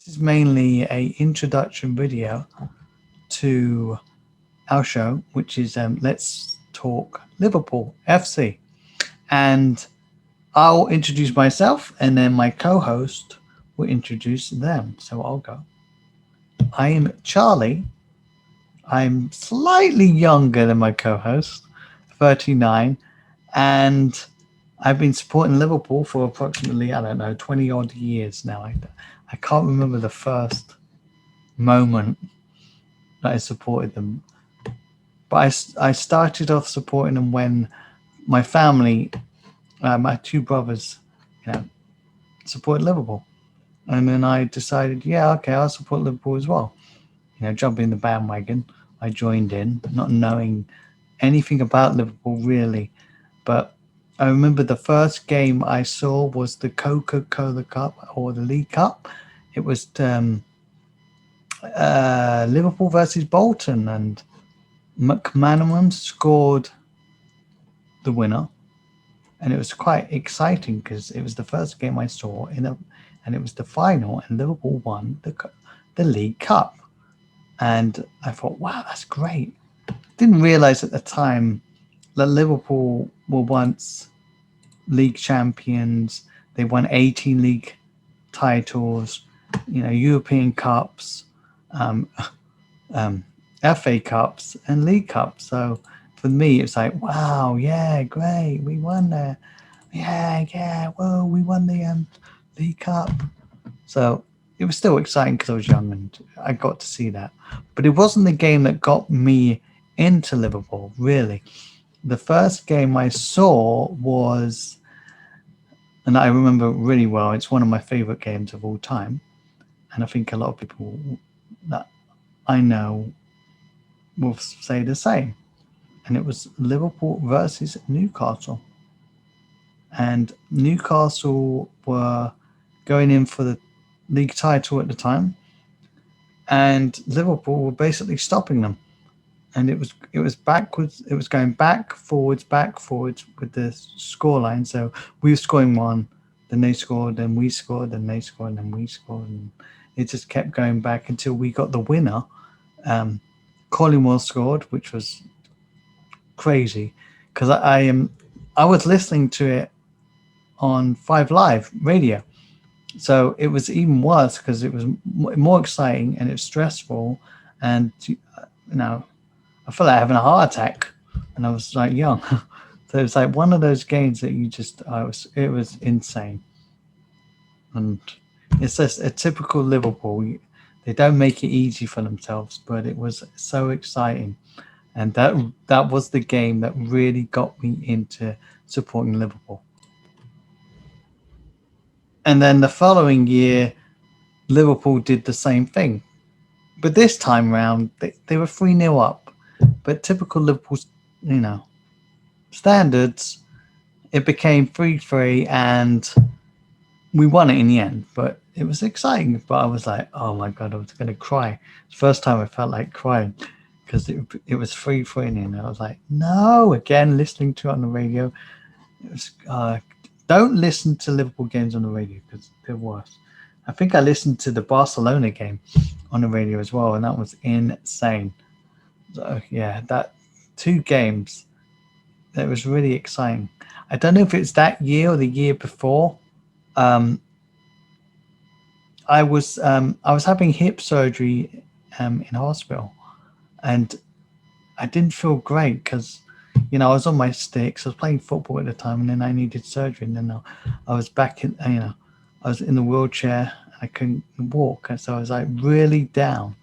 This is mainly a introduction video to our show, which is Let's Talk Liverpool FC. And I'll introduce myself, and then my co-host will introduce them. So I'll go. I am Charlie. I'm slightly younger than my co-host, 39, and I've been supporting Liverpool for approximately, I don't know, 20 odd years now. I can't remember the first moment that I supported them, but I started off supporting them when my family, my two brothers, you know, supported Liverpool. And then I decided, yeah, okay, I'll support Liverpool as well. Jump in the bandwagon. I joined in, not knowing anything about Liverpool really. But I remember the first game I saw was the Coca-Cola Cup or the League Cup. It was Liverpool versus Bolton, and McManaman scored the winner, and it was quite exciting because it was the first game I saw and it was the final, and Liverpool won the League Cup, and I thought, wow, that's great. Didn't realize at the time that Liverpool were once league champions. They won 18 league titles, European Cups, um, um, FA Cups, and League Cups. So for me, it's like, wow, yeah, great, we won there. Yeah, yeah, whoa, we won the League Cup. So it was still exciting because I was young and I got to see that. But it wasn't the game that got me into Liverpool, really. The first game I saw was, and I remember really well, it's one of my favorite games of all time. And I think a lot of people that I know will say the same. And it was Liverpool versus Newcastle. And Newcastle were going in for the league title at the time, and Liverpool were basically stopping them. And it was backwards. It was going back forwards with the scoreline. So we were scoring one, then they scored, then we scored, then they scored, then we scored, and it just kept going back until we got the winner. Um, Collingwood scored, which was crazy because I was listening to it on Five Live radio. So it was even worse because it was more exciting and it was stressful. And, I felt like having a heart attack and I was like young. So it's like one of those games that it was insane. And it's just a typical Liverpool. They don't make it easy for themselves, but it was so exciting. And that was the game that really got me into supporting Liverpool. And then the following year, Liverpool did the same thing. But this time round, they were 3-0 up. But typical Liverpool's, you know, standards, it became 3-3 and we won it in the end. But it was exciting. But I was like, oh my God, I was going to cry. It's the first time I felt like crying because it was 3-3 and I was like, no, again, listening to it on the radio. It was, don't listen to Liverpool games on the radio because they're worse. I think I listened to the Barcelona game on the radio as well, and that was insane. So yeah, that two games, that was really exciting. I don't know if it's that year or the year before. Um, I was having hip surgery in hospital, and I didn't feel great because I was on my sticks. I was playing football at the time, and then I needed surgery, and then I was back in. I was in the wheelchair. I couldn't walk, and so I was like really down.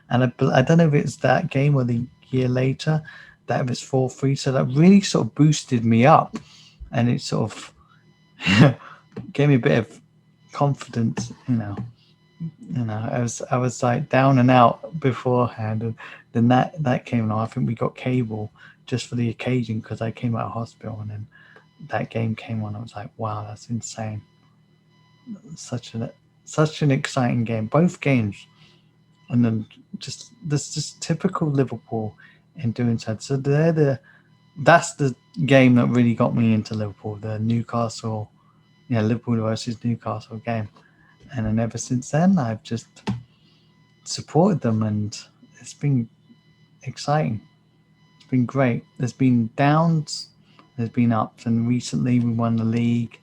And I don't know if it's that game or the year later that it was 4-3. So that really sort of boosted me up, and it sort of gave me a bit of confidence. I was like down and out beforehand, and then that came on. I think we got cable just for the occasion because I came out of hospital, and then that game came on. I was like, wow, that's insane. Such an exciting game. Both games, and then just this just typical Liverpool in doing so. So that's the game that really got me into Liverpool. The Newcastle, Liverpool versus Newcastle game. And then ever since then, I've just supported them, and it's been exciting. It's been great. There's been downs, there's been ups, and recently we won the league,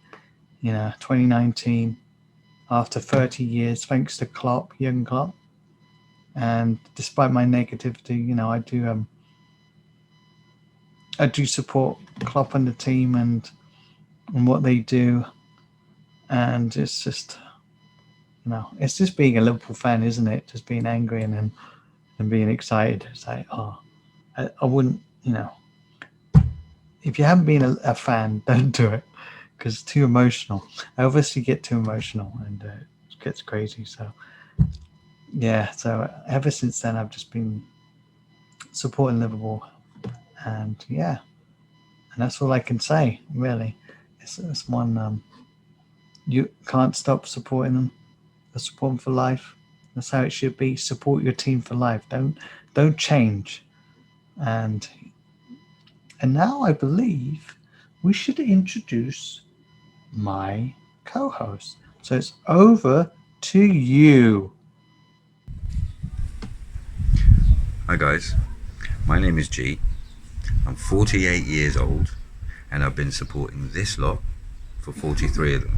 2019, after 30 years, thanks to Klopp, Jurgen Klopp. And despite my negativity, I do support Klopp and the team and what they do. And it's just being a Liverpool fan, isn't it? Just being angry and being excited. It's like, I wouldn't, if you haven't been a fan, don't do it because it's too emotional. I obviously get too emotional and it gets crazy. So, yeah, so ever since then, I've just been supporting Liverpool. And yeah, and that's all I can say, really. It's one, you can't stop supporting them. Support them for life. That's how it should be. Support your team for life. Don't change. And now I believe we should introduce my co-host. So it's over to you. Hi guys, my name is G. I'm 48 years old and I've been supporting this lot for 43 of them.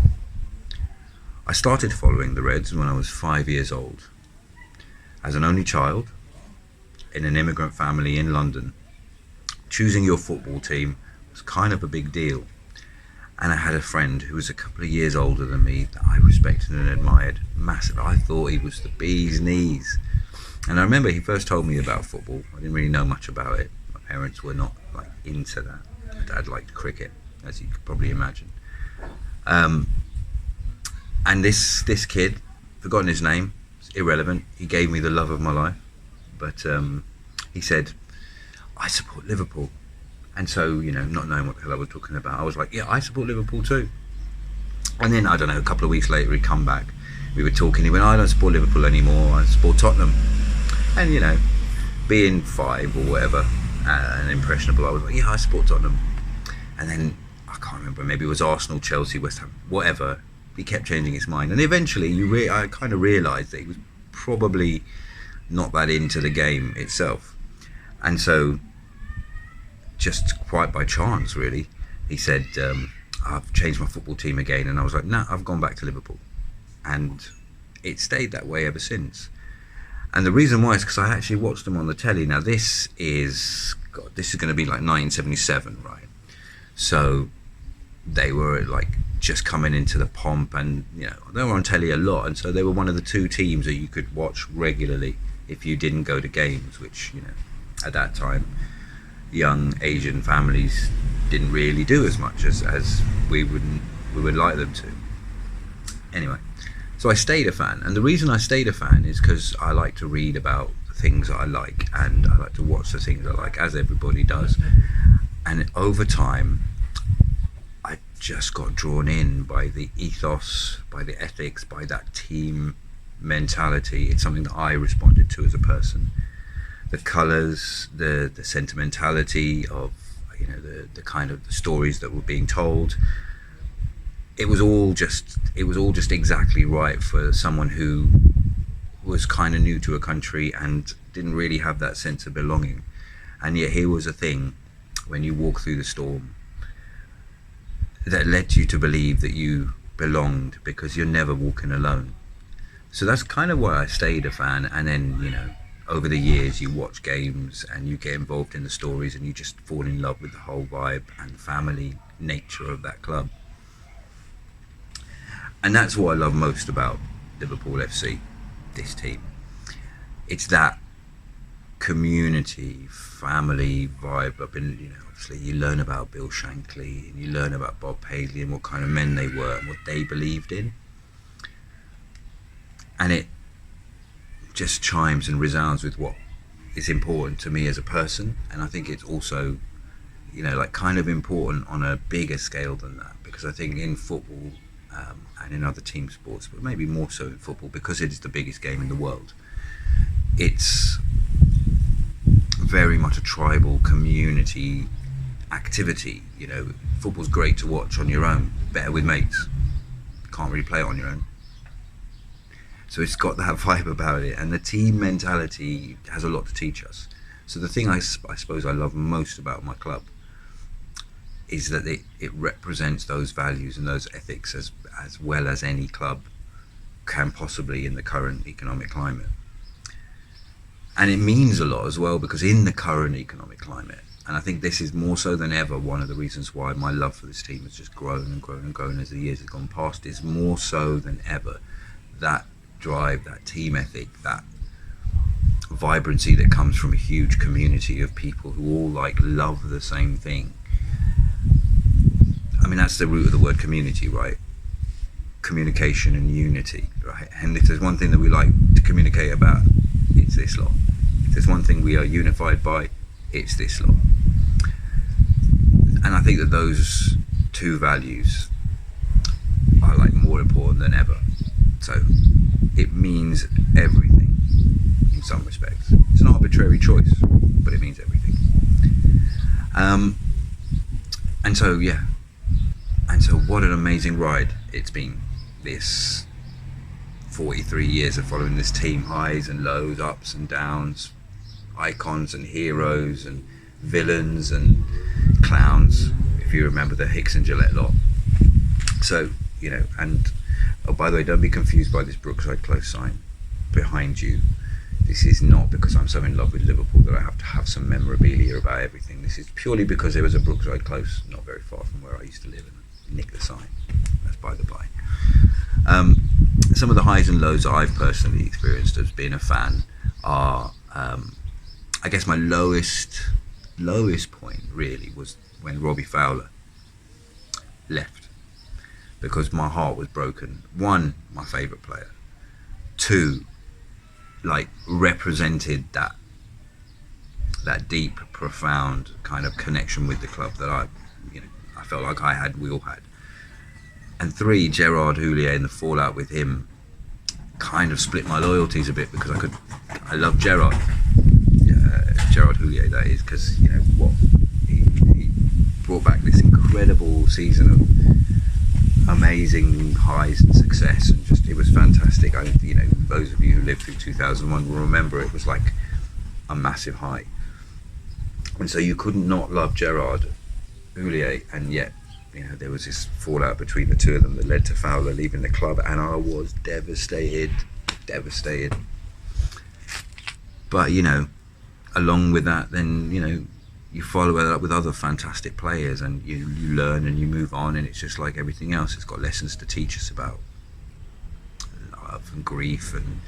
I started following the Reds when I was 5 years old. As an only child in an immigrant family in London, choosing your football team was kind of a big deal. And I had a friend who was a couple of years older than me that I respected and admired massively. I thought he was the bee's knees. And I remember he first told me about football. I didn't really know much about it. My parents were not into that. My dad liked cricket, as you could probably imagine. And this kid, forgotten his name, it's irrelevant. He gave me the love of my life. But he said, I support Liverpool. And so, not knowing what the hell I was talking about, I was like, yeah, I support Liverpool too. And then, I don't know, a couple of weeks later, he'd come back. We were talking, he went, I don't support Liverpool anymore, I support Tottenham. And, being 5 or whatever, and impressionable, I was like, yeah, I support Tottenham. And then, I can't remember, maybe it was Arsenal, Chelsea, West Ham, whatever. He kept changing his mind. And eventually, I kind of realised that he was probably not that into the game itself. And so, just quite by chance, really, he said, I've changed my football team again. And I was like, no, I've gone back to Liverpool. And it stayed that way ever since. And the reason why is because I actually watched them on the telly. Now, this is going to be like 1977, right? So they were just coming into the pomp, and they were on telly a lot, and so they were one of the 2 teams that you could watch regularly if you didn't go to games, which at that time young Asian families didn't really do as much as we would like them to. Anyway, so I stayed a fan, and the reason I stayed a fan is because I like to read about the things that I like, and I like to watch the things I like, as everybody does. And over time, I just got drawn in by the ethos, by the ethics, by that team mentality. It's something that I responded to as a person. The colours, the sentimentality of the kind of the stories that were being told. It was all just exactly right for someone who was kind of new to a country and didn't really have that sense of belonging. And yet here was a thing, when you walk through the storm, that led you to believe that you belonged because you're never walking alone. So that's kind of why I stayed a fan. And then, over the years, you watch games and you get involved in the stories and you just fall in love with the whole vibe and family nature of that club. And that's what I love most about Liverpool FC, this team. It's that community, family vibe. Obviously you learn about Bill Shankly and you learn about Bob Paisley and what kind of men they were and what they believed in. And it just chimes and resounds with what is important to me as a person. And I think it's also, kind of important on a bigger scale than that, because I think in football, and in other team sports, but maybe more so in football because it is the biggest game in the world, it's very much a tribal community activity. Football's great to watch on your own, better with mates. Can't really play it on your own. So it's got that vibe about it, and the team mentality has a lot to teach us. So the thing I suppose I love most about my club is that it represents those values and those ethics as well as any club can possibly in the current economic climate. And it means a lot as well, because in the current economic climate, and I think this is more so than ever one of the reasons why my love for this team has just grown and grown and grown as the years have gone past, is more so than ever that drive, that team ethic, that vibrancy that comes from a huge community of people who all love the same thing. I mean, that's the root of the word community, right? Communication and unity, right? And if there's one thing that we like to communicate about, it's this lot. If there's one thing we are unified by, it's this lot. And I think that those two values are more important than ever. So it means everything in some respects. It's an arbitrary choice, but it means everything. And so, yeah. And so what an amazing ride it's been, this 43 years of following this team, highs and lows, ups and downs, icons and heroes and villains and clowns, if you remember the Hicks and Gillette lot. So, and oh, by the way, don't be confused by this Brookside Close sign behind you. This is not because I'm so in love with Liverpool that I have to have some memorabilia about everything. This is purely because there was a Brookside Close not very far from where I used to live, and nick the sign. That's by the by. Some of the highs and lows that I've personally experienced as being a fan are, I guess my lowest point really was when Robbie Fowler left, because my heart was broken. One, my favourite player. Two, represented that deep, profound kind of connection with the club that I felt like we all had. And three, Gerard Houllier and the fallout with him kind of split my loyalties a bit, because I love Gerard Houllier, that is, because what he brought back this incredible season of amazing highs and success, and just it was fantastic. Those of you who lived through 2001 will remember it was like a massive high, and so you couldn't not love Gerard Houllier, and yet there was this fallout between the two of them that led to Fowler leaving the club, and I was devastated. But along with that, then you follow it up with other fantastic players, and you learn and you move on, and it's just like everything else. It's got lessons to teach us about love and grief and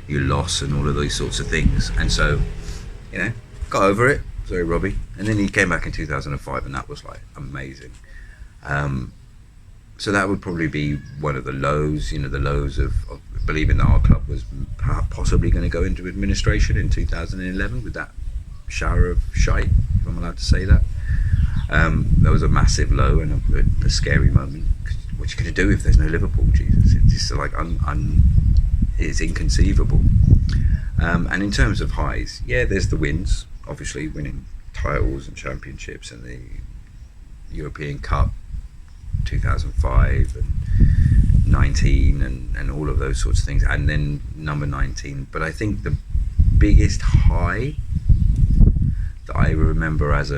your loss and all of those sorts of things. And so, got over it. Sorry, Robbie. And then he came back in 2005, and that was amazing. So that would probably be one of the lows, the lows of believing that our club was possibly going to go into administration in 2011 with that shower of shite, if I'm allowed to say that. That was a massive low and a scary moment. What you going to do if there's no Liverpool? Jesus, it's just it's inconceivable. And in terms of highs, there's the wins, obviously winning titles and championships and the European Cup 2005 and 19 and all of those sorts of things, and then number 19. But I think the biggest high that I remember as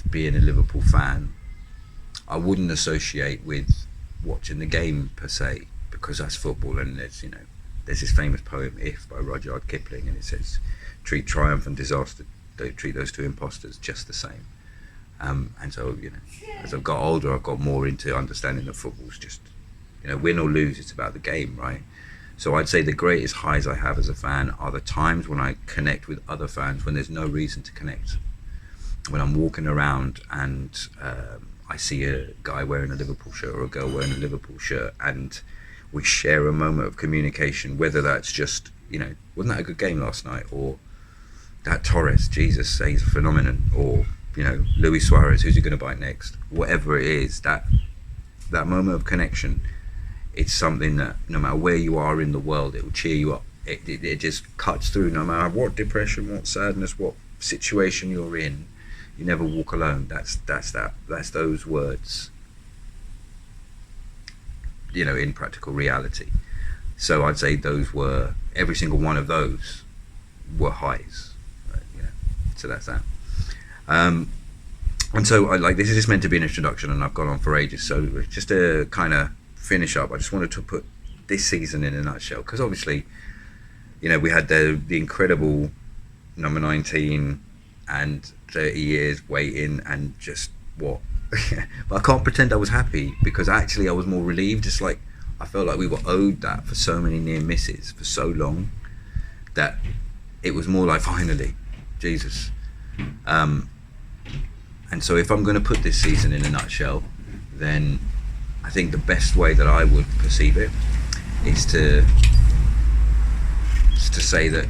being a Liverpool fan, I wouldn't associate with watching the game per se, because that's football, and there's this famous poem "If" by Rudyard Kipling, and it says, "Treat triumph and disaster, don't treat those two imposters just the same." And so, as I've got older, I've got more into understanding that football's just, win or lose, it's about the game, right? So I'd say the greatest highs I have as a fan are the times when I connect with other fans when there's no reason to connect. When I'm walking around and I see a guy wearing a Liverpool shirt or a girl wearing a Liverpool shirt, and we share a moment of communication, whether that's just, wasn't that a good game last night? Or that Torres, Jesus, he's a phenomenon. Or Luis Suarez, who's he going to bite next? Whatever it is, that moment of connection, it's something that no matter where you are in the world, it will cheer you up. It just cuts through no matter what depression, what sadness, what situation you're in. You never walk alone. That's those words, in practical reality. So I'd say those were, every single one of those were highs. Right, you know, so that's that. And so this is just meant to be an introduction, and I've gone on for ages. So just to kind of finish up, I just wanted to put this season in a nutshell, because obviously, you know, we had the incredible number 19 and 30 years waiting, and just what. But I can't pretend I was happy, because actually I was more relieved. Just like I felt like we were owed that for so many near misses for so long, that it was more like, finally, Jesus. And so if I'm going to put this season in a nutshell, then I think the best way that I would perceive it is to say that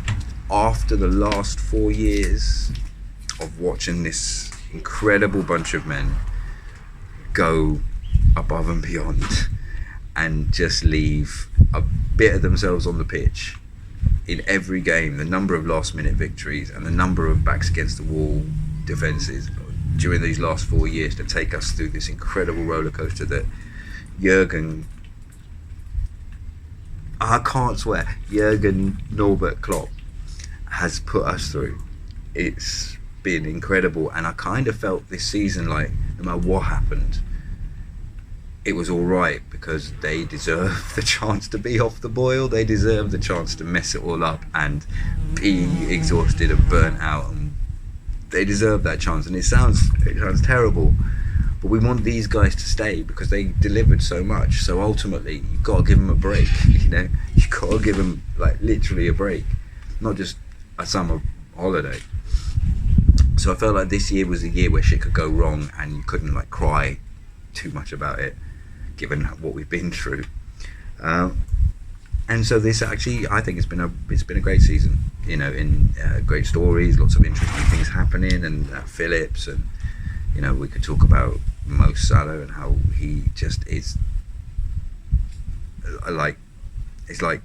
after the last 4 years of watching this incredible bunch of men go above and beyond and just leave a bit of themselves on the pitch in every game, the number of last minute victories and the number of backs against the wall defences during these last 4 years to take us through this incredible roller coaster that Jurgen Norbert Klopp has put us through. It's been incredible, and I kind of felt this season like no matter what happened, it was all right, because they deserve the chance to be off the boil. They deserve the chance to mess it all up and be exhausted and burnt out, and they deserve that chance. And it sounds terrible, but we want these guys to stay because they delivered so much. So ultimately, you've got to give them a break. You know, you've got to give them like literally a break, not just a summer holiday. So I felt like this year was a year where shit could go wrong and you couldn't like cry too much about it, given what we've been through. And so this actually, I think it's been a great season. You know, in great stories, lots of interesting things happening, and Phillips, and you know, we could talk about Mo Salah and how he just is it's like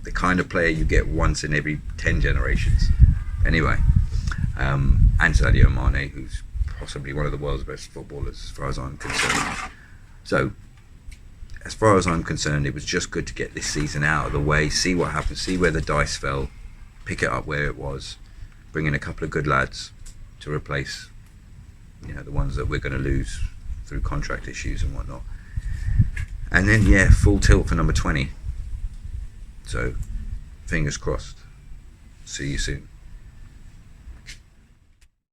the kind of player you get once in every 10 generations. Anyway, and Sadio Mane, who's possibly one of the world's best footballers as far as I'm concerned. So as far as I'm concerned, it was just good to get this season out of the way, see what happened, see where the dice fell, pick it up where it was, bring in a couple of good lads to replace, you know, the ones that we're going to lose through contract issues and whatnot. And then, yeah, full tilt for number 20. So, fingers crossed. See you soon.